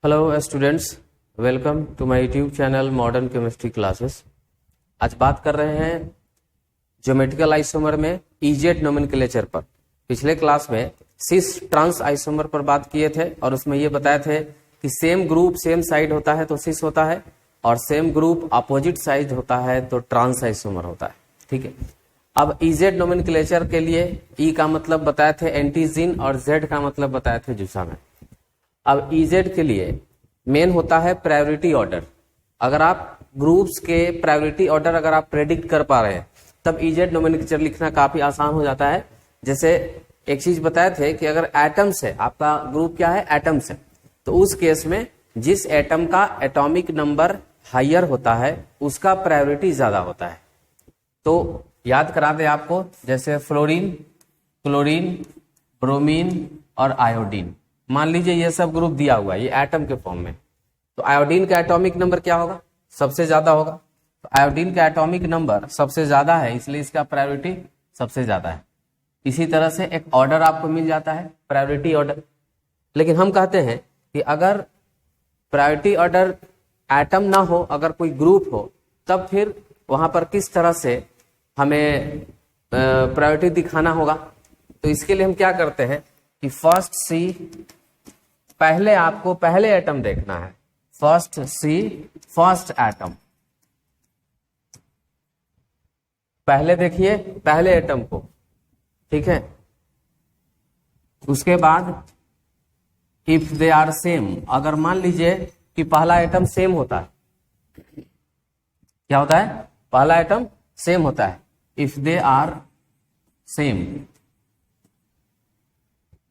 Hello students, welcome to my YouTube channel modern chemistry classes. आज बात कर रहे हैं ज्योमेट्रिकल आइसोमर में इजेड नोमेनक्लेचर पर। पिछले क्लास में सिस ट्रांस आइसोमर पर बात किए थे और उसमें ये बताए थे कि सेम ग्रुप सेम साइड होता है तो सिस होता है और सेम ग्रुप अपोजिट साइड होता है तो ट्रांस आइसोमर होता है। ठीक है, अब इजेड नोमेनक्लेचर के लिए ई का मतलब बताए थे एंटीजिन और जेड का मतलब बताए थे जुसामेट। अब इजेड के लिए मेन होता है प्रायोरिटी ऑर्डर। अगर आप ग्रुप्स के प्रायोरिटी ऑर्डर अगर आप प्रेडिक्ट कर पा रहे हैं तब इजेड नोमेनक्लेचर लिखना काफी आसान हो जाता है। जैसे एक चीज बताए थे कि अगर एटम्स है, आपका ग्रुप क्या है, एटम्स है, तो उस केस में जिस एटम का एटॉमिक नंबर हायर होता है उसका प्रायोरिटी ज्यादा होता है। तो याद करा दे आपको, जैसे फ्लोरीन, क्लोरीन, ब्रोमीन और आयोडीन। मान लीजिए ये सब ग्रुप दिया हुआ है, ये एटम के फॉर्म में, तो आयोडीन का एटॉमिक नंबर क्या होगा, सबसे ज्यादा होगा। तो आयोडीन का एटॉमिक नंबर सबसे ज्यादा है इसलिए इसका प्रायोरिटी सबसे ज्यादा है। इसी तरह से एक ऑर्डर आपको मिल जाता है, प्रायोरिटी ऑर्डर। लेकिन हम कहते हैं कि अगर प्रायोरिटी ऑर्डर एटम ना हो, अगर कोई ग्रुप हो, तब फिर वहां पर किस तरह से हमें प्रायोरिटी दिखाना होगा। तो इसके लिए हम क्या करते हैं कि फर्स्ट सी, पहले आपको पहले एटम देखना है, फर्स्ट सी फर्स्ट एटम, पहले देखिए पहले एटम को। ठीक है, उसके बाद इफ दे आर सेम, अगर मान लीजिए कि पहला एटम सेम होता है, क्या होता है, पहला एटम सेम होता है, if they are same,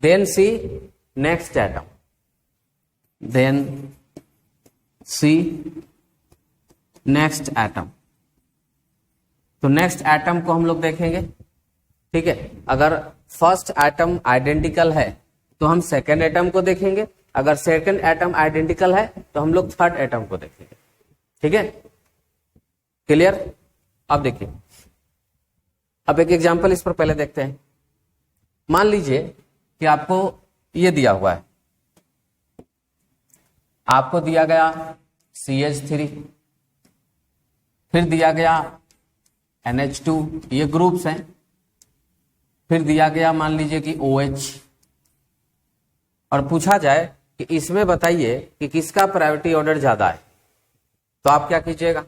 then see next atom, then see next atom. तो नेक्स्ट एटम को हम लोग देखेंगे। ठीक है, अगर फर्स्ट एटम आइडेंटिकल है तो हम सेकेंड एटम को देखेंगे, अगर सेकेंड एटम आइडेंटिकल है तो हम लोग थर्ड एटम को देखेंगे। ठीक है, क्लियर। अब देखिए, अब एक एग्जांपल इस पर पहले देखते हैं। मान लीजिए कि आपको ये दिया हुआ है, आपको दिया गया CH3, फिर दिया गया NH2, ये ग्रुप्स हैं, फिर दिया गया मान लीजिए कि OH, और पूछा जाए कि इसमें बताइए कि किसका प्रायोरिटी ऑर्डर ज्यादा है, तो आप क्या कीजिएगा।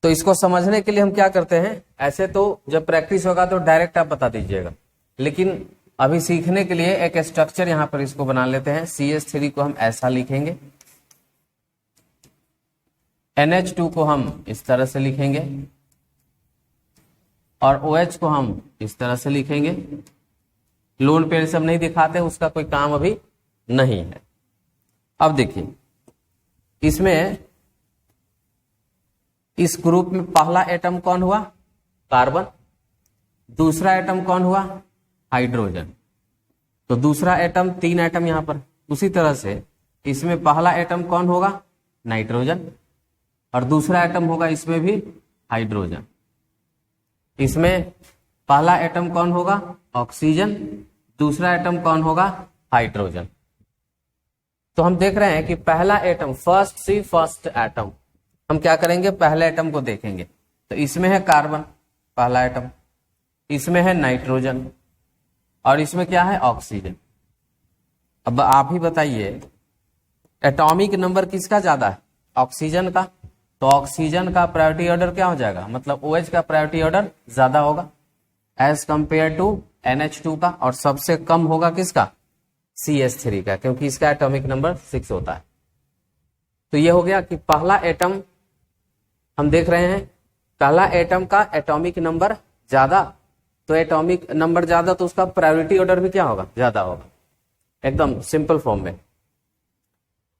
तो इसको समझने के लिए हम क्या करते हैं, ऐसे तो जब प्रैक्टिस होगा तो डायरेक्ट आप बता दीजिएगा, लेकिन अभी सीखने के लिए एक स्ट्रक्चर यहां पर इसको बना लेते हैं। CH3 को हम ऐसा लिखेंगे, NH2 को हम इस तरह से लिखेंगे और OH को हम इस तरह से लिखेंगे। लोन पेड़ सब नहीं दिखाते, उसका कोई काम अभी नहीं है। अब देखिए, इसमें इस ग्रुप में पहला एटम कौन हुआ, कार्बन, दूसरा एटम कौन हुआ, हाइड्रोजन। तो दूसरा एटम, तीन एटम यहां पर। उसी तरह से इसमें पहला एटम कौन होगा, नाइट्रोजन, और दूसरा एटम होगा इसमें भी हाइड्रोजन। इसमें पहला एटम कौन होगा, ऑक्सीजन, दूसरा एटम कौन होगा, हाइड्रोजन। तो हम देख रहे हैं कि पहला एटम, फर्स्ट सी फर्स्ट एटम, हम क्या करेंगे, पहले एटम को देखेंगे। तो इसमें है कार्बन पहला एटम, इसमें है नाइट्रोजन और इसमें क्या है, ऑक्सीजन। अब आप ही बताइए एटॉमिक नंबर किसका ज्यादा है, ऑक्सीजन का। तो ऑक्सीजन का प्रायोरिटी ऑर्डर क्या हो जाएगा, मतलब OH का प्रायोरिटी ऑर्डर ज्यादा होगा एज कंपेयर टू NH2 का, और सबसे कम होगा किसका, CH3 का, क्योंकि इसका एटॉमिक नंबर 6 होता है। तो ये हो गया कि पहला एटम हम देख रहे हैं, पहला एटम का एटॉमिक नंबर ज्यादा, तो एटॉमिक नंबर ज्यादा तो उसका प्रायोरिटी ऑर्डर भी क्या होगा, ज्यादा होगा, एकदम सिंपल फॉर्म में।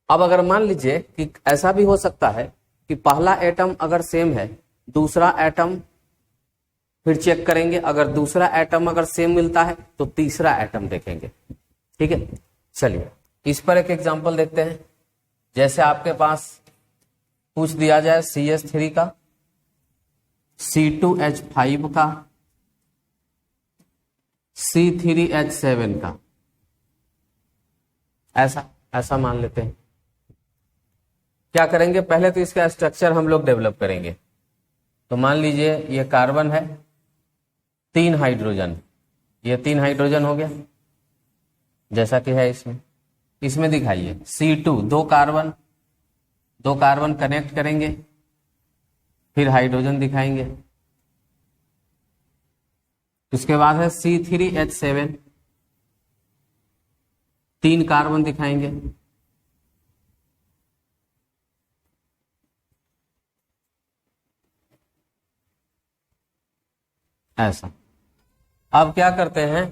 अब अगर मान लीजिए कि ऐसा भी हो सकता है कि पहला एटम अगर सेम है, दूसरा एटम फिर चेक करेंगे, अगर दूसरा एटम अगर सेम मिलता है तो तीसरा एटम देखेंगे। ठीक है, चलिए इस पर एक एग्जांपल देखते हैं। जैसे आपके पास पूछ दिया जाए CH3 का, C2H5 का, C3H7 का, ऐसा ऐसा मान लेते हैं। क्या करेंगे, पहले तो इसका स्ट्रक्चर हम लोग डेवलप करेंगे। तो मान लीजिए ये कार्बन है, 3 हाइड्रोजन, ये 3 हाइड्रोजन हो गया जैसा कि है इसमें दिखाइए C2, 2 कार्बन कनेक्ट करेंगे, फिर हाइड्रोजन दिखाएंगे। उसके बाद है C3H7, 3 कार्बन दिखाएंगे, ऐसा। अब क्या करते हैं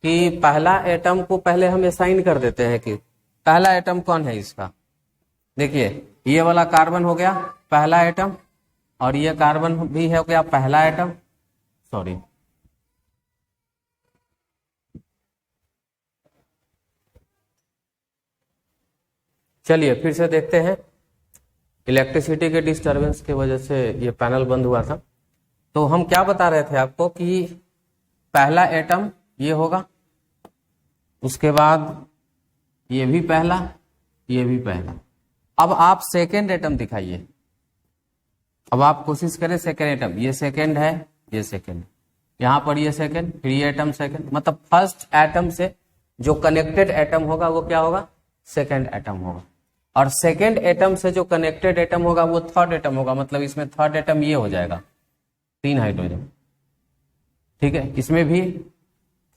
कि पहला एटम को पहले हम असाइन कर देते हैं कि पहला एटम कौन है इसका। देखिए ये वाला कार्बन हो गया पहला एटम, और ये कार्बन भी हो गया पहला एटम। सॉरी, चलिए फिर से देखते हैं। इलेक्ट्रिसिटी के डिस्टरबेंस की वजह से ये पैनल बंद हुआ था। तो हम क्या बता रहे थे आपको कि पहला एटम ये होगा, उसके बाद ये भी पहला, ये भी पहला। अब आप सेकेंड एटम दिखाइए। अब आप कोशिश करें सेकेंड एटम, ये सेकेंड है, ये सेकेंड, यहां पर ये सेकेंड, फिर ये एटम सेकेंड, मतलब फर्स्ट एटम से जो कनेक्टेड एटम होगा वो क्या होगा, सेकेंड एटम होगा। और सेकेंड एटम से जो कनेक्टेड एटम होगा वो थर्ड एटम होगा, मतलब इसमें थर्ड एटम ये हो जाएगा 3 हाइड्रोजन। ठीक है, इसमें भी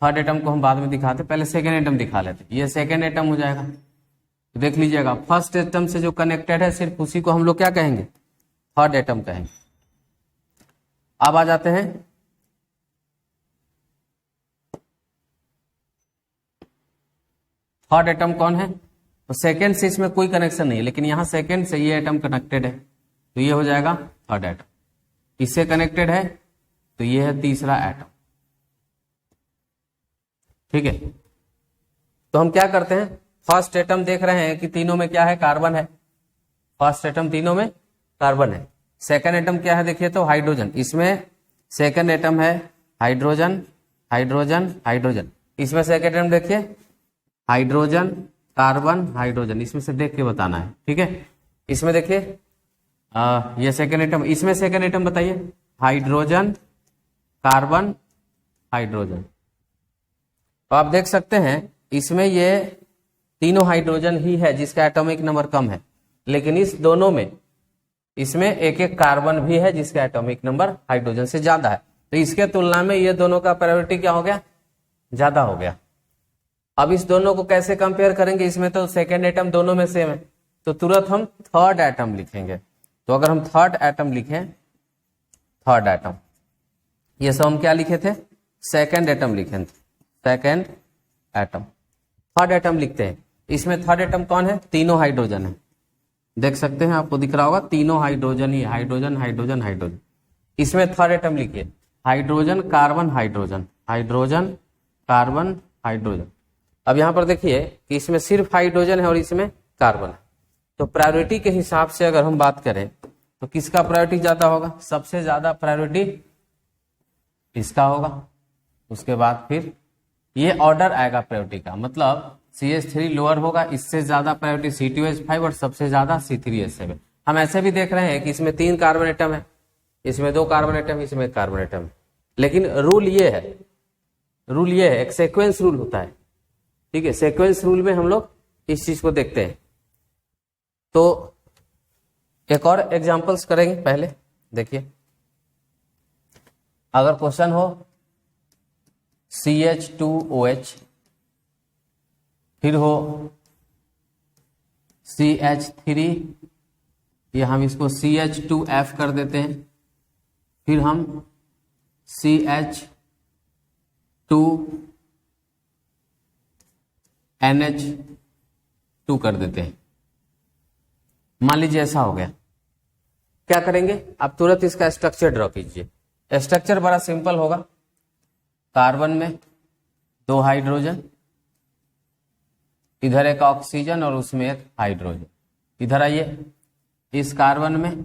थर्ड एटम को हम बाद में दिखाते, पहले सेकेंड एटम दिखा लेते। ये सेकेंड एटम हो जाएगा। तो देख लीजिएगा फर्स्ट एटम से जो कनेक्टेड है सिर्फ उसी को हम लोग क्या कहेंगे, थर्ड एटम कहेंगे। अब आ जाते हैं थर्ड एटम कौन है। तो सेकेंड से इसमें कोई कनेक्शन नहीं है, लेकिन यहां सेकेंड से ये एटम कनेक्टेड है, तो ये हो जाएगा थर्ड एटम। इससे कनेक्टेड है तो ये है तीसरा एटम। ठीक है, तो हम क्या करते हैं, फर्स्ट एटम देख रहे हैं कि तीनों में क्या है, कार्बन है। फर्स्ट एटम तीनों में कार्बन है। सेकेंड एटम क्या है देखिए, तो हाइड्रोजन। इसमें सेकेंड एटम है हाइड्रोजन, हाइड्रोजन, हाइड्रोजन। इसमें सेकेंड एटम देखिए हाइड्रोजन, कार्बन, हाइड्रोजन। इसमें से देख के बताना है। ठीक है, इसमें देखिए ये सेकेंड एटम, इसमें सेकेंड एटम बताइए, हाइड्रोजन, कार्बन, हाइड्रोजन। तो आप देख सकते हैं इसमें ये तीनों हाइड्रोजन ही है जिसका एटॉमिक नंबर कम है, लेकिन इस दोनों में इसमें एक एक कार्बन भी है जिसका एटॉमिक नंबर हाइड्रोजन से ज्यादा है। तो इसके तुलना में ये दोनों का प्रायोरिटी क्या हो गया, ज्यादा हो गया। अब इस दोनों को कैसे कंपेयर करेंगे, इसमें तो सेकेंड एटम दोनों में सेम है, तो तुरंत हम थर्ड एटम लिखेंगे। तो अगर हम थर्ड एटम लिखें, थर्ड एटम, ये सब हम क्या लिखे थे, सेकेंड एटम लिखे थे, सेकेंड एटम। थर्ड एटम लिखते हैं, इसमें थर्ड एटम कौन है, तीनों हाइड्रोजन है। देख सकते हैं, आपको दिख रहा होगा तीनों हाइड्रोजन ही, हाइड्रोजन, हाइड्रोजन, हाइड्रोजन। इसमें थर्ड एटम लिखिए, hydrogen, carbon, hydrogen, hydrogen, carbon, hydrogen. अब यहां पर देखिए कि इसमें सिर्फ हाइड्रोजन है और इसमें कार्बन है। तो प्रायोरिटी के हिसाब से अगर हम बात करें तो किसका प्रायोरिटी ज्यादा होगा, सबसे ज्यादा प्रायोरिटी इसका होगा। उसके बाद फिर ये ऑर्डर आएगा प्रायोरिटी का, मतलब CH3 लोअर होगा, इससे ज्यादा प्रायोरिटी C2H5 और सबसे ज्यादा C3H7। हम ऐसे भी देख रहे हैं कि इसमें 3 कार्बन एटम है, इसमें 2 कार्बन एटम, इसमें कार्बन एटम है। लेकिन रूल ये है, एक सीक्वेंस रूल होता है। ठीक है, सीक्वेंस रूल में हम लोग इस चीज को देखते हैं। तो एक और एग्जांपल्स करेंगे। पहले देखिए, अगर क्वेश्चन हो CH2OH, फिर हो CH3, या हम इसको CH2F कर देते हैं, फिर हम CH2NH2 कर देते हैं। मान लीजिए ऐसा हो गया, क्या करेंगे, आप तुरंत इसका स्ट्रक्चर ड्रॉ कीजिए। स्ट्रक्चर बड़ा सिंपल होगा, कार्बन में 2 हाइड्रोजन, इधर एक ऑक्सीजन और उसमें एक हाइड्रोजन। इधर आइए, इस कार्बन में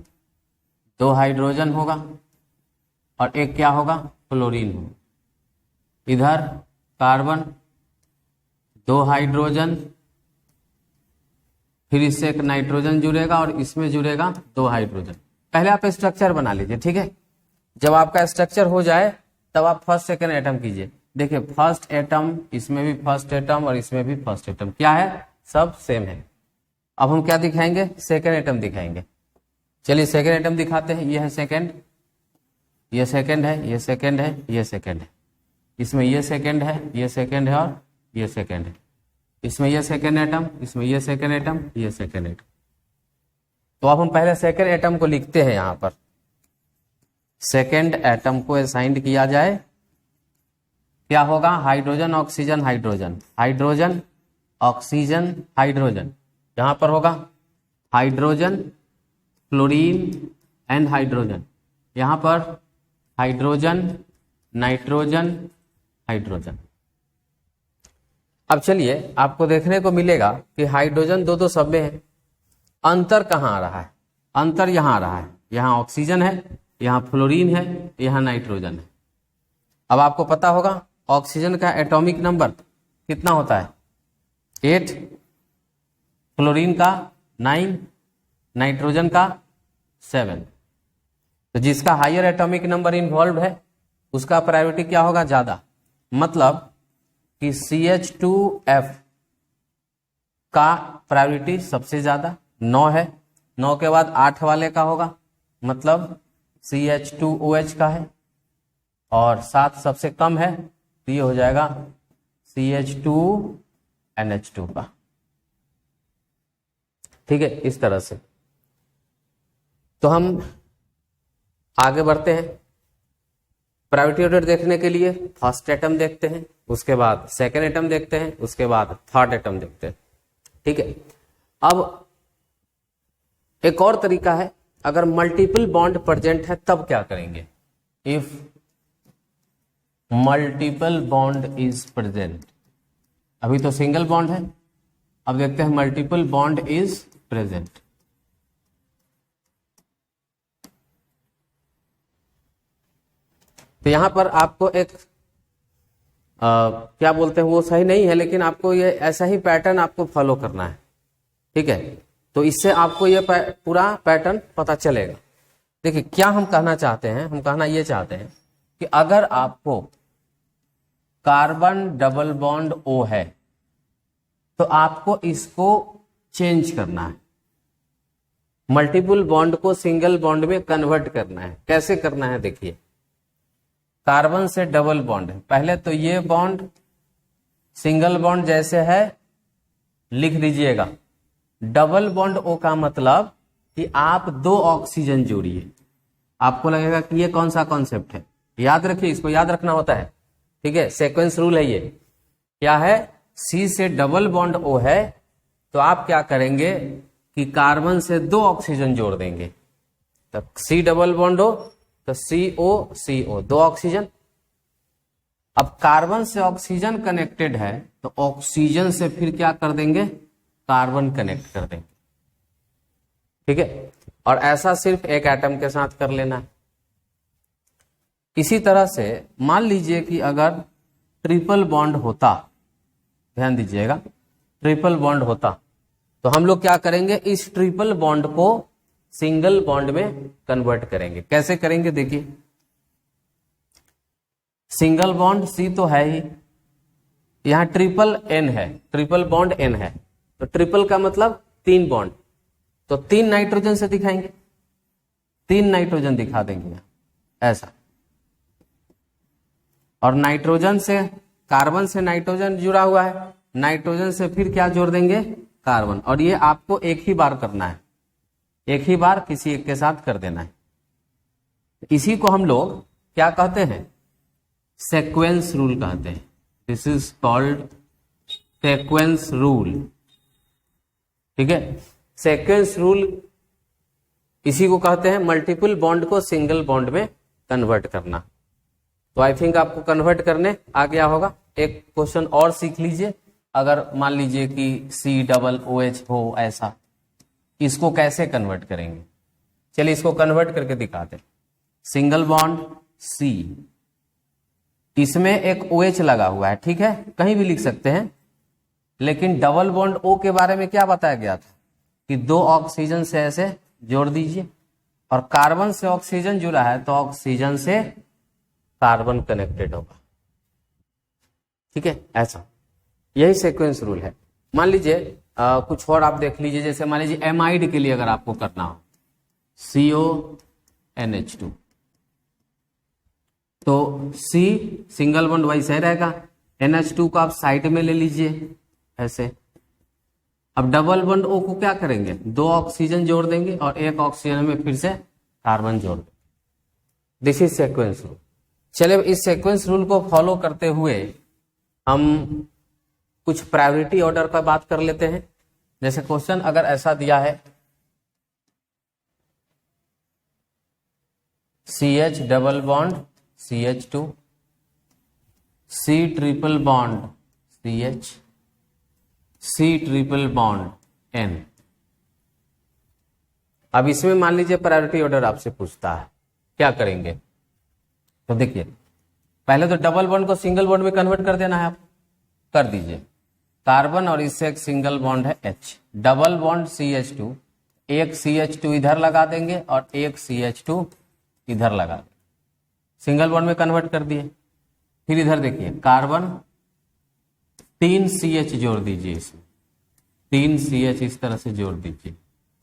2 हाइड्रोजन होगा और एक क्या होगा, फ्लोरीन होगा। इधर कार्बन, 2 हाइड्रोजन, फिर इससे एक नाइट्रोजन जुड़ेगा और इसमें जुड़ेगा 2 हाइड्रोजन। पहले आप स्ट्रक्चर बना लीजिए, ठीक है। जब आपका स्ट्रक्चर हो जाए तब आप फर्स्ट सेकेंड एटम कीजिए। देखिए फर्स्ट एटम, इसमें भी फर्स्ट एटम और इसमें भी फर्स्ट एटम, क्या है, सब सेम है। अब हम क्या दिखाएंगे, सेकेंड एटम दिखाएंगे। चलिए सेकेंड एटम दिखाते हैं। ये है सेकेंड, ये सेकेंड है, ये सेकेंड है, ये सेकेंड है। इसमें ये सेकेंड है, ये सेकेंड है और ये सेकेंड है। इसमें ये सेकेंड एटम, इसमें ये सेकेंड एटम, ये सेकेंड एटम। तो अब हम पहले सेकेंड एटम को लिखते हैं। यहां पर सेकेंड एटम को असाइन किया जाए, क्या होगा, hydrogen oxygen hydrogen, hydrogen oxygen hydrogen. यहां पर होगा हाइड्रोजन क्लोरीन एंड हाइड्रोजन, यहां पर हाइड्रोजन नाइट्रोजन हाइड्रोजन। अब चलिए आपको देखने को मिलेगा कि हाइड्रोजन दो सब में है। अंतर कहां आ रहा है, अंतर यहां आ रहा है। यहां ऑक्सीजन है, यहां फ्लोरीन है, यहां नाइट्रोजन है। अब आपको पता होगा ऑक्सीजन का एटॉमिक नंबर कितना होता है, 8, फ्लोरीन का 9, नाइट्रोजन का 7। तो जिसका हायर एटॉमिक नंबर इन्वॉल्व है उसका प्रायोरिटी क्या होगा, ज्यादा। मतलब कि CH2F का प्रायोरिटी सबसे ज्यादा 9 है, 9 के बाद 8 वाले का होगा, मतलब CH2OH का है, और 7 सबसे कम है तो ये हो जाएगा CH2NH2 का। ठीक है, इस तरह से। तो हम आगे बढ़ते हैं। प्रायोरिटी ऑर्डर देखने के लिए फर्स्ट एटम देखते हैं, उसके बाद सेकेंड एटम देखते हैं, उसके बाद थर्ड एटम देखते हैं। ठीक है, अब एक और तरीका है, अगर मल्टीपल बॉन्ड प्रेजेंट है तब क्या करेंगे। If multiple bond is present, अभी तो सिंगल बॉन्ड है, अब देखते हैं मल्टीपल बॉन्ड इज प्रेजेंट। तो यहां पर आपको एक क्या बोलते हैं, वो सही नहीं है, लेकिन आपको ये ऐसा ही पैटर्न आपको फॉलो करना है। ठीक है, तो इससे आपको ये पूरा पैटर्न पता चलेगा। देखिए क्या हम कहना चाहते हैं, हम कहना ये चाहते हैं कि अगर आपको कार्बन डबल बॉन्ड O है तो आपको इसको चेंज करना है, मल्टीपल बॉन्ड को सिंगल बॉन्ड में कन्वर्ट करना है। कैसे करना है, देखिए कार्बन से डबल बॉन्ड है, पहले तो ये बॉन्ड सिंगल बॉन्ड जैसे है लिख दीजिएगा। डबल बॉन्ड O का मतलब कि आप 2 ऑक्सीजन जोड़िए। आपको लगेगा कि ये कौन सा कॉन्सेप्ट है, याद रखिए, इसको याद रखना होता है। ठीक है, सीक्वेंस रूल है ये। क्या है, C से डबल बॉन्ड O है तो आप क्या करेंगे कि कार्बन से 2 ऑक्सीजन जोड़ देंगे, तो C डबल बॉन्ड O तो CO 2 ऑक्सीजन। अब कार्बन से ऑक्सीजन कनेक्टेड है तो ऑक्सीजन से फिर क्या कर देंगे, कार्बन कनेक्ट कर देंगे। ठीक है, और ऐसा सिर्फ एक एटम के साथ कर लेना है। इसी तरह से मान लीजिए कि अगर ट्रिपल बॉन्ड होता, ध्यान दीजिएगा, ट्रिपल बॉन्ड होता तो हम लोग क्या करेंगे, इस ट्रिपल बॉन्ड को सिंगल बॉन्ड में कन्वर्ट करेंगे। कैसे करेंगे, देखिए सिंगल बॉन्ड C तो है ही, यहां ट्रिपल N है, ट्रिपल बॉन्ड N है, तो ट्रिपल का मतलब 3 बॉन्ड, तो 3 नाइट्रोजन से दिखाएंगे, 3 नाइट्रोजन दिखा देंगे ऐसा। और नाइट्रोजन से, कार्बन से नाइट्रोजन जुड़ा हुआ है, नाइट्रोजन से फिर क्या जोड़ देंगे, कार्बन। और ये आपको एक ही बार करना है, एक ही बार किसी एक के साथ कर देना है। इसी को हम लोग क्या कहते हैं, सीक्वेंस रूल कहते हैं। This is called sequence rule. ठीक है, सीक्वेंस रूल इसी को कहते हैं, मल्टीपल बॉन्ड को सिंगल बॉन्ड में कन्वर्ट करना। तो आई थिंक आपको कन्वर्ट करने आ गया होगा। एक क्वेश्चन और सीख लीजिए, अगर मान लीजिए कि COOH हो ऐसा, इसको कैसे कन्वर्ट करेंगे। चलिए इसको कन्वर्ट करके दिखाते हैं। सिंगल बॉन्ड C, इसमें एक OH लगा हुआ है, ठीक है, कहीं भी लिख सकते हैं, लेकिन डबल बॉन्ड O के बारे में क्या बताया गया था, कि 2 ऑक्सीजन से ऐसे जोड़ दीजिए, और कार्बन से ऑक्सीजन जुड़ा है तो ऑक्सीजन से कार्बन कनेक्टेड होगा। ठीक है, ऐसा यही सीक्वेंस रूल है। मान लीजिए कुछ और आप देख लीजिए, जैसे मान लीजिए एमाइड के लिए अगर आपको करना हो CONH2, तो C सिंगल बॉन्ड वैसे ही रहेगा, NH2 को आप साइड में ले लीजिए ऐसे। अब डबल बॉन्ड O को क्या करेंगे, 2 ऑक्सीजन जोड़ देंगे और 1 ऑक्सीजन में फिर से कार्बन जोड़ देंगे। This is sequence rule. चलिए इस सीक्वेंस रूल को फॉलो करते हुए हम कुछ प्रायोरिटी ऑर्डर पर बात कर लेते हैं। जैसे क्वेश्चन अगर ऐसा दिया है CH double bond CH2, C triple bond CH, C triple bond N। अब इसमें मान लीजिए प्रायोरिटी ऑर्डर आपसे पूछता है, क्या करेंगे? तो देखिए पहले तो डबल बॉन्ड को सिंगल बॉन्ड में कन्वर्ट कर देना है, आप कर दीजिए। कार्बन और इससे एक सिंगल बॉन्ड है H, डबल बॉन्ड CH2, एक CH2 इधर लगा देंगे और एक CH2 इधर लगा देंगे, सिंगल बॉन्ड में कन्वर्ट कर दिए। फिर इधर देखिए कार्बन 3 CH जोड़ दीजिए, इसमें 3 CH इस तरह से जोड़ दीजिए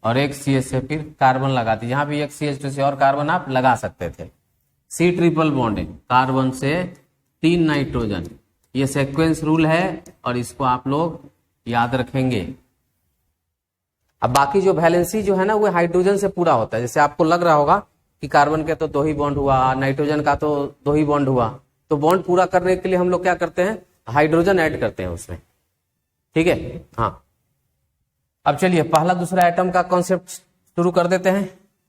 और एक CH से फिर कार्बन लगा दीजिए। यहां भी एक CH2 से और कार्बन आप लगा सकते थे। C ट्रिपल बॉन्ड है, कार्बन से 3 नाइट्रोजन, ये सीक्वेंस रूल है और इसको आप लोग याद रखेंगे। अब बाकी जो वैलेंसी जो है ना वो हाइड्रोजन से पूरा होता है। जैसे आपको लग रहा होगा कि कार्बन के तो 2 ही बॉन्ड हुआ, नाइट्रोजन का तो 2 ही बॉन्ड हुआ, तो बॉन्ड पूरा करने के लिए हम लोग क्या करते हैं, हाइड्रोजन ऐड करते हैं उसमें। ठीक है, हाँ। अब चलिए पहला दूसरा एटम का कॉन्सेप्ट शुरू कर देते हैं।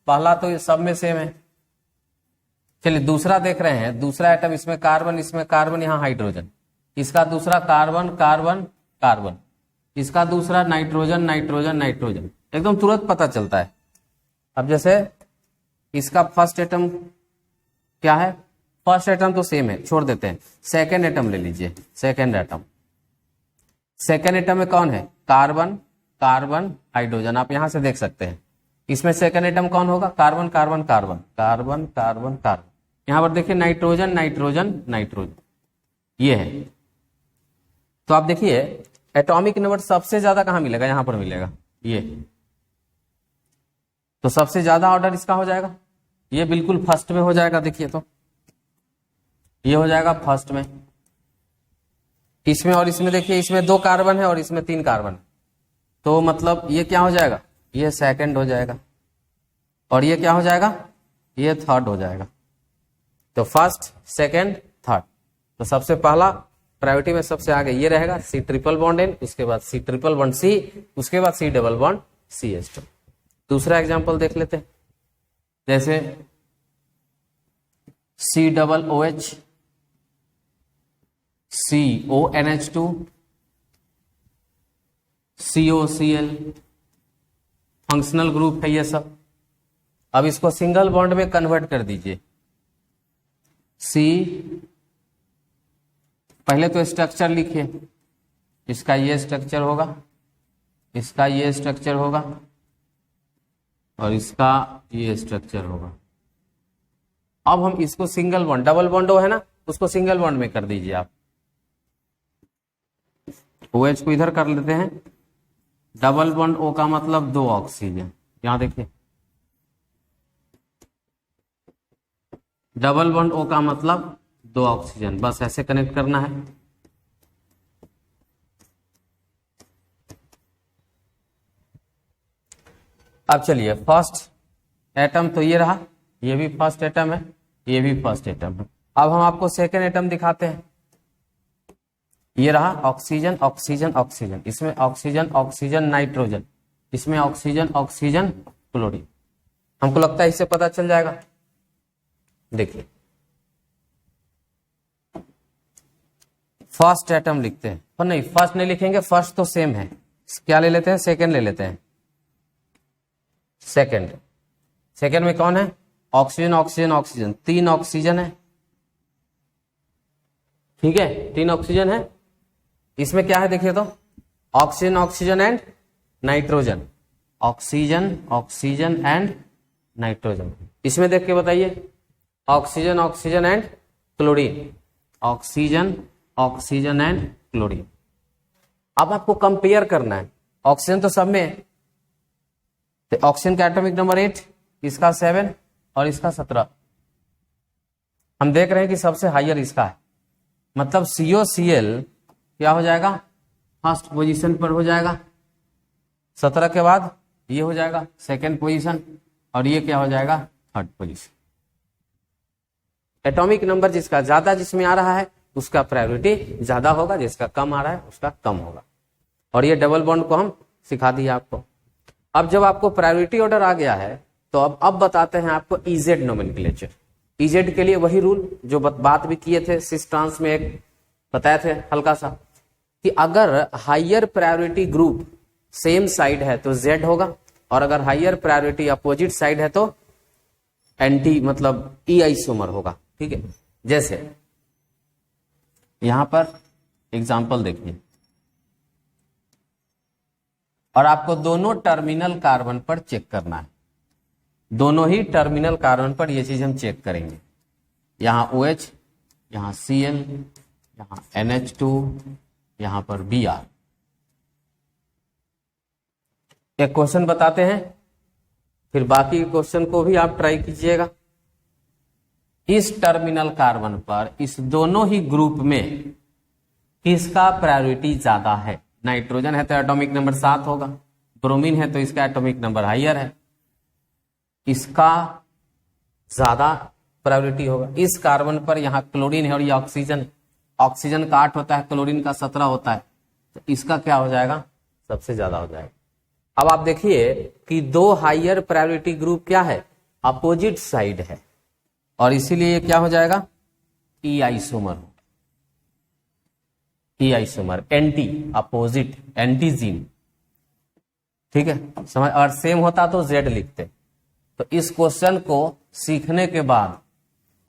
पहला तो सब में सेम है। चलिए दूसरा देख रहे हैं, दूसरा एटम इसमें कार्बन, यहाँ हाइड्रोजन, इसका दूसरा कार्बन कार्बन कार्बन, इसका दूसरा नाइट्रोजन नाइट्रोजन नाइट्रोजन, एकदम तुरंत पता चलता है। अब जैसे इसका फर्स्ट एटम क्या है, फर्स्ट एटम तो सेम है, छोड़ देते हैं। सेकेंड एटम ले लीजिए, सेकेंड एटम में कौन है, कार्बन कार्बन हाइड्रोजन, आप यहां से देख सकते हैं। इसमें सेकेंड एटम कौन होगा, carbon carbon carbon carbon carbon carbon, यहां पर देखिए नाइट्रोजन नाइट्रोजन नाइट्रोजन, ये है। तो आप देखिए एटॉमिक नंबर सबसे ज्यादा कहां मिलेगा, यहां पर मिलेगा ये, तो सबसे ज्यादा ऑर्डर इसका हो जाएगा, ये बिल्कुल फर्स्ट में हो जाएगा। देखिए तो ये हो जाएगा फर्स्ट में, इसमें और इसमें देखिए, इसमें 2 कार्बन है और इसमें 3 कार्बन, तो मतलब ये क्या हो जाएगा, ये सेकंड हो जाएगा, और ये क्या हो जाएगा, ये थर्ड हो जाएगा। तो फर्स्ट सेकंड थर्ड, तो सबसे पहला प्रायोरिटी में सबसे आगे ये रहेगा C ट्रिपल बॉन्ड N, उसके बाद C ट्रिपल बॉन्ड C, उसके बाद C डबल बॉन्ड CH2। दूसरा एग्जांपल देख लेते हैं, जैसे C double OH CONH2 COCl, functional group है ये सब। अब इसको सिंगल बॉन्ड में कन्वर्ट कर दीजिए। C, पहले तो स्ट्रक्चर लिखिए, इसका ये स्ट्रक्चर होगा, इसका ये स्ट्रक्चर होगा और इसका ये स्ट्रक्चर होगा। अब हम इसको सिंगल बॉन्ड, डबल बॉन्ड है ना, उसको सिंगल बॉन्ड में कर दीजिए आप। OH को इधर कर लेते हैं, डबल बॉन्ड O का मतलब 2 ऑक्सीजन, यहां देखिए डबल बॉन्ड O का मतलब 2 ऑक्सीजन, बस ऐसे कनेक्ट करना है। अब चलिए फर्स्ट एटम तो ये रहा, ये भी फर्स्ट एटम है, ये भी फर्स्ट एटम है। अब हम आपको सेकेंड एटम दिखाते हैं। ये रहा ऑक्सीजन ऑक्सीजन ऑक्सीजन, इसमें ऑक्सीजन ऑक्सीजन नाइट्रोजन, इसमें ऑक्सीजन ऑक्सीजन क्लोरीन। हमको लगता है इससे पता चल जाएगा। देखिए फर्स्ट एटम लिखते हैं, और नहीं फर्स्ट नहीं लिखेंगे, फर्स्ट तो सेम है, क्या ले लेते हैं, सेकेंड ले लेते हैं। सेकेंड में कौन है, ऑक्सीजन ऑक्सीजन ऑक्सीजन, 3 ऑक्सीजन है, ठीक है 3 ऑक्सीजन है। इसमें क्या है देखिए तो oxygen oxygen and nitrogen, oxygen, oxygen and nitrogen. इसमें देख के बताइए, oxygen, oxygen and chlorine, oxygen, oxygen and chlorine. अब आपको कंपेयर करना है, ऑक्सीजन तो सब में है, तो ऑक्सीजन का एटॉमिक नंबर 8, इसका 7 और इसका 17। हम देख रहे हैं कि सबसे हाईयर इसका है, मतलब COCl क्या हो जाएगा, फर्स्ट पोजीशन पर हो जाएगा। 17 के बाद ये हो जाएगा सेकेंड पोजीशन, और ये क्या हो जाएगा, थर्ड पोजीशन। एटॉमिक नंबर जिसका ज्यादा जिसमें आ रहा है उसका प्रायोरिटी ज्यादा होगा, जिसका कम आ रहा है उसका कम होगा। और ये डबल बॉन्ड को हम सिखा दिया आपको। अब जब आपको प्रायोरिटी ऑर्डर आ गया है तो अब बताते हैं आपको इजेड नोमेनक्लेचर। इजेड के लिए वही रूल जो बात भी किए थे सिस ट्रांस में, एक बताए थे हल्का सा, कि अगर higher priority group same side है तो जेड होगा, और अगर हायर प्रायोरिटी अपोजिट साइड है तो एंटी मतलब ई आइसोमर होगा। ठीक है, जैसे यहां पर एग्जांपल देखिए, और आपको दोनों टर्मिनल कार्बन पर चेक करना है, दोनों ही टर्मिनल कार्बन पर ये चीज हम चेक करेंगे। यहां OH, यहां Cl, यहां NH2, यहां पर Br। एक क्वेश्चन बताते हैं, फिर बाकी क्वेश्चन को भी आप ट्राई कीजिएगा। इस टर्मिनल कार्बन पर इस दोनों ही ग्रुप में किसका प्रायोरिटी ज्यादा है? नाइट्रोजन है तो एटॉमिक नंबर 7 होगा, ब्रोमीन है तो इसका एटॉमिक नंबर हाइयर है, इसका ज्यादा प्रायोरिटी होगा। इस कार्बन पर यहाँ क्लोरीन है और ये ऑक्सीजन है, ऑक्सीजन का 8 होता है, क्लोरीन का 17 होता है, तो इसका क्या हो जाएगा, सबसे ज्यादा हो जाएगा। अब आप देखिए कि दो हाइयर प्रायोरिटी ग्रुप क्या है, अपोजिट साइड है, और इसीलिए ये क्या हो जाएगा, ई आइसोमर, ई आइसोमर, एंटी अपोजिट एंटीजीन। ठीक है, समझ। और सेम होता तो जेड लिखते। तो इस क्वेश्चन को सीखने के बाद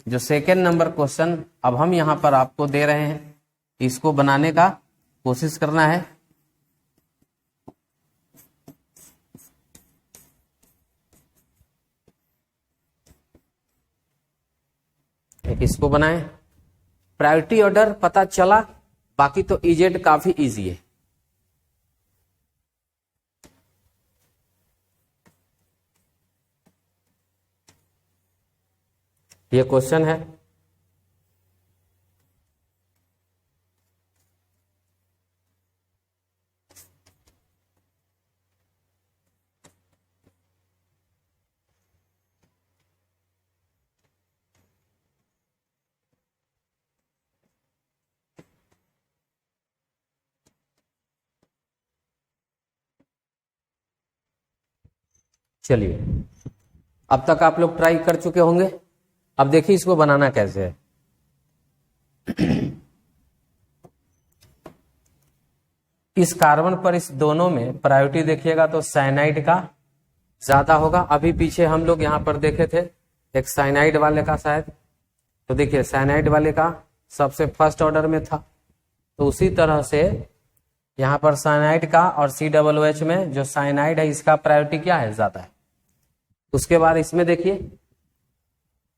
जो सेकेंड नंबर क्वेश्चन अब हम यहां पर आपको दे रहे हैं, इसको बनाने का कोशिश करना है। एक इसको बनाएं, प्रायोरिटी ऑर्डर पता चला, बाकी तो इजेड काफी इजी है। ये क्वेश्चन है, चलिए अब तक आप लोग ट्राई कर चुके होंगे। अब देखिए इसको बनाना कैसे है। इस कार्बन पर इस दोनों में प्रायोरिटी देखिएगा तो साइनाइड का ज्यादा होगा। अभी पीछे हम लोग यहां पर देखे थे एक साइनाइड वाले का शायद, तो देखिए साइनाइड वाले का सबसे फर्स्ट ऑर्डर में था, तो उसी तरह से यहां पर साइनाइड का और COOH में जो साइनाइड है इसका प्रायोरिटी क्या है, ज्यादा है। उसके बाद इसमें देखिए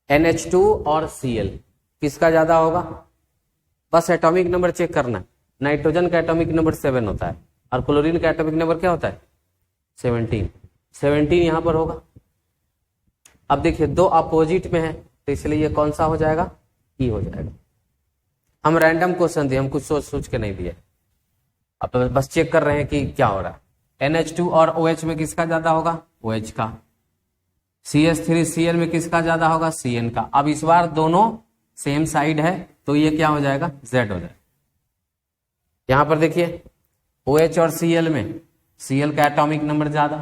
NH2 और Cl किसका ज्यादा होगा, बस एटॉमिक नंबर चेक करना। नाइट्रोजन का एटॉमिक नंबर 7 होता है और क्लोरीन का एटॉमिक नंबर क्या होता है, 17 यहां पर होगा। अब देखिए दो अपोजिट में है तो इसलिए ये कौन सा हो जाएगा, ई हो जाएगा। हम रैंडम क्वेश्चन दिए, हम कुछ सोच के नहीं दिए, अब तो बस चेक कर रहे हैं कि क्या हो रहा है। NH2 और OH में किसका ज्यादा होगा, OH का। CH3Cl में किसका ज्यादा होगा, Cn का। अब इस बार दोनों सेम साइड है तो ये क्या हो जाएगा, Z हो जाएगा। यहां पर देखिए OH और Cl में Cl का एटॉमिक नंबर ज्यादा,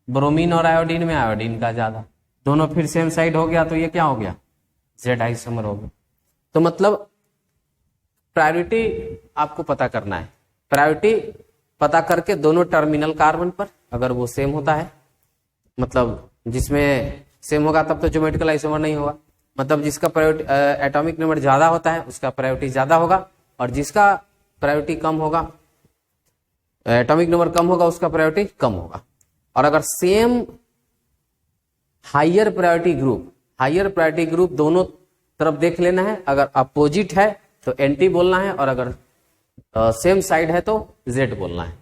ब्रोमीन और आयोडीन में आयोडीन का ज्यादा, दोनों फिर सेम साइड हो गया तो ये क्या हो गया, Z आइसोमर हो गया। तो मतलब प्रायोरिटी आपको पता करना है, प्रायोरिटी पता करके दोनों टर्मिनल कार्बन पर अगर वो सेम होता है, मतलब जिसमें सेम होगा तब तो ज्योमेट्रिकल आइसोमर नहीं होगा, मतलब जिसका प्रायोरिटी एटॉमिक नंबर ज्यादा होता है उसका प्रायोरिटी ज्यादा होगा, और जिसका प्रायोरिटी कम होगा, एटॉमिक नंबर कम होगा, उसका प्रायोरिटी कम होगा। और अगर सेम हायर प्रायोरिटी ग्रुप दोनों तरफ देख लेना है, अगर अपोजिट है तो एंटी बोलना है, और अगर सेम साइड है तो जेड बोलना है।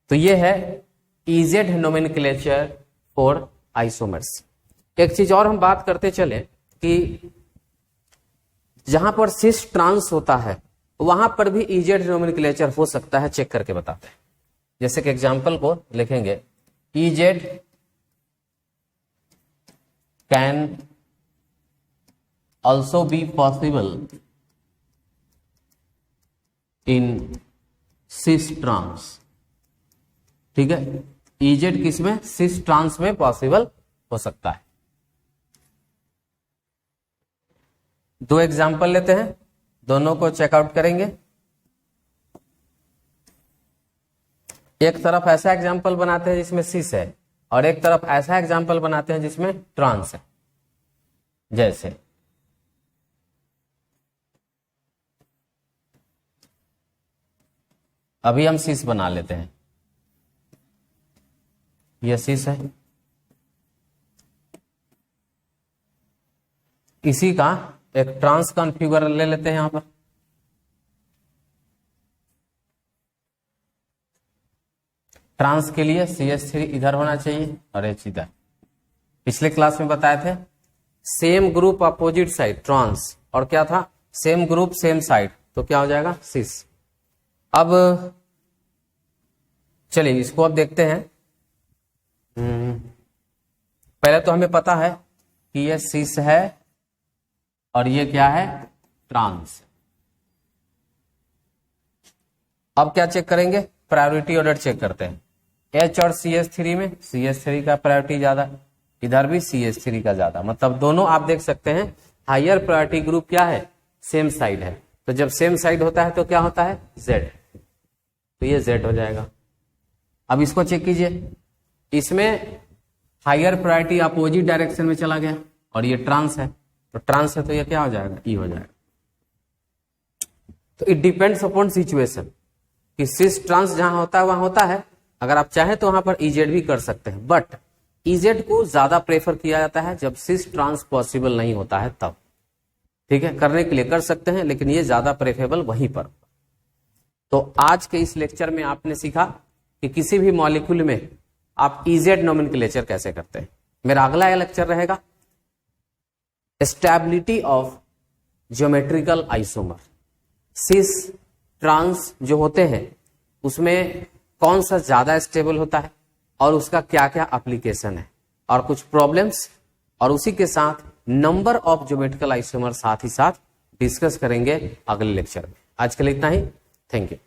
तो ये है इजेड नोमेनक्लेचर फॉर आइसोमर्स। एक चीज और हम बात करते चले कि जहां पर सिस ट्रांस होता है वहां पर भी इजेड नोमेनक्लेचर हो सकता है, चेक करके बताते हैं। जैसे कि एग्जांपल को लिखेंगे, E Z can also be possible in cis trans. ठीक है, इजेड किसमें? सिस ट्रांस में पॉसिबल हो सकता है। दो एग्जाम्पल लेते हैं, दोनों को चेकआउट करेंगे। एक तरफ ऐसा एग्जाम्पल बनाते हैं जिसमें सिस है, और एक तरफ ऐसा एग्जाम्पल बनाते हैं जिसमें ट्रांस है। जैसे अभी हम सिस बना लेते हैं, यह सिस है, इसी का एक ट्रांस कॉन्फ़िगर ले लेते हैं यहां पर। ट्रांस के लिए CH3 इधर होना चाहिए और H इधर। पिछले क्लास में बताए थे same group opposite side trans, और क्या था? सेम ग्रुप सेम साइड, तो क्या हो जाएगा? सिस। अब चलिए इसको अब देखते हैं। पहले तो हमें पता है कि ये सिस है और ये क्या है? ट्रांस। अब क्या चेक करेंगे? प्रायोरिटी ऑर्डर चेक करते हैं। H और CH3 में CH3 का प्रायोरिटी ज्यादा, इधर भी CH3 का ज्यादा, मतलब दोनों आप देख सकते हैं हायर प्रायोरिटी ग्रुप क्या है? सेम साइड है। तो जब सेम साइड होता है तो क्या होता है? Z। तो ये Z हो जाएगा। अब इसको चेक कीजिए, इसमें हायर प्रायोरिटी अपोजिट डायरेक्शन में चला गया और ये ट्रांस है, तो ट्रांस है तो ये क्या हो जाएगा? E हो जाएगा। तो इट डिपेंड्स अपॉन सिचुएशन कि सिस ट्रांस जहां होता है वहां होता है। अगर आप चाहें तो वहां पर इजेड भी कर सकते हैं, बट इजेड को ज्यादा प्रेफर किया जाता है जब सिस ट्रांस पॉसिबल नहीं होता है तब। ठीक है, करने के लिए कर सकते हैं, लेकिन ये ज्यादा प्रेफरेबल वहीं पर। तो आज के इस लेक्चर में आपने सीखा कि किसी भी मॉलिक्यूल में आप इजेड नोमेनक्लेचर कैसे करते हैं। मेरा अगला लेक्चर रहेगा stability of geometrical isomer. Cis trans जो होते हैं उसमें कौन सा ज्यादा स्टेबल होता है और उसका क्या क्या एप्लीकेशन है, और कुछ प्रॉब्लम्स, और उसी के साथ नंबर ऑफ ज्योमेट्रिकल आइसोमर साथ ही साथ डिस्कस करेंगे अगले लेक्चर में। आज के लिए इतना ही। Thank you.